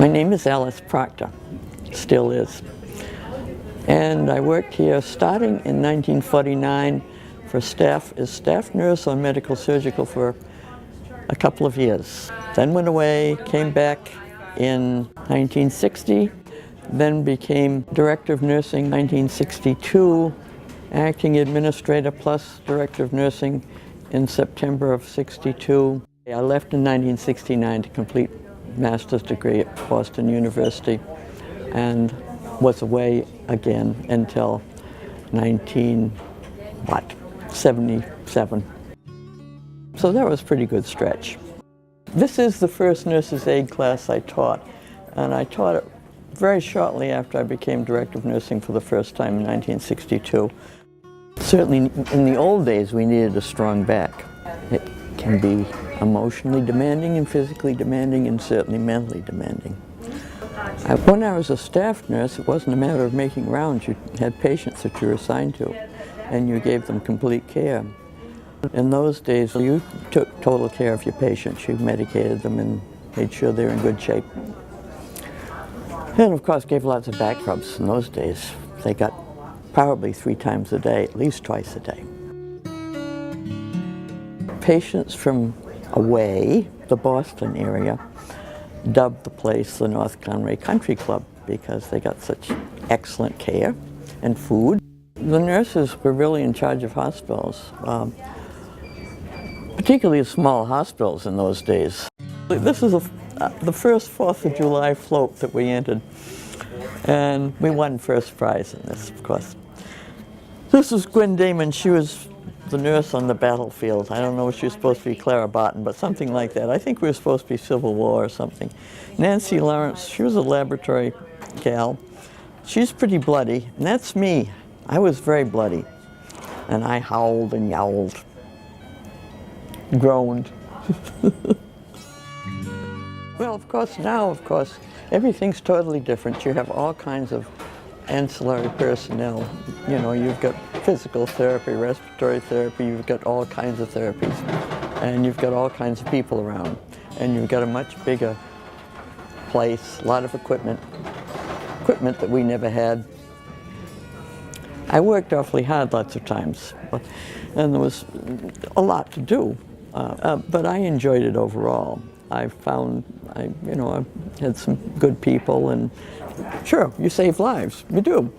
My name is Alice Proctor, still is. And I worked here starting in 1949 as staff nurse on medical surgical for a couple of years. Then went away, came back in 1960, then became director of nursing in 1962, acting administrator plus director of nursing in September of '62. I left in 1969 to complete master's degree at Boston University and was away again until 1977. So that was a pretty good stretch. This is the first nurse's aide class I taught, and I taught it very shortly after I became director of nursing for the first time in 1962. Certainly in the old days we needed a strong back. It can be emotionally demanding and physically demanding and certainly mentally demanding. When I was a staff nurse, it wasn't a matter of making rounds. You had patients that you were assigned to and you gave them complete care. In those days, you took total care of your patients. You medicated them and made sure they were in good shape. And of course gave lots of back rubs in those days. They got probably 3 times a day, at least twice a day. Patients from away, the Boston area, dubbed the place the North Conway Country Club because they got such excellent care and food. The nurses were really in charge of hospitals, particularly small hospitals in those days. This is the first 4th of July float that we entered, and we won first prize in this, of course. This is Gwen Damon. She was the nurse on the battlefield. I don't know if she was supposed to be Clara Barton, but something like that. I think we were supposed to be Civil War or something. Nancy Lawrence, she was a laboratory gal. She's pretty bloody, and that's me. I was very bloody, and I howled and yowled, groaned. Well, of course, now, everything's totally different. You have all kinds of ancillary personnel. You know, you've got physical therapy, respiratory therapy, you've got all kinds of therapies, and you've got all kinds of people around, and you've got a much bigger place, a lot of equipment that we never had. I worked awfully hard lots of times, and there was a lot to do, but I enjoyed it overall. I found, I had some good people, and sure, you save lives, you do.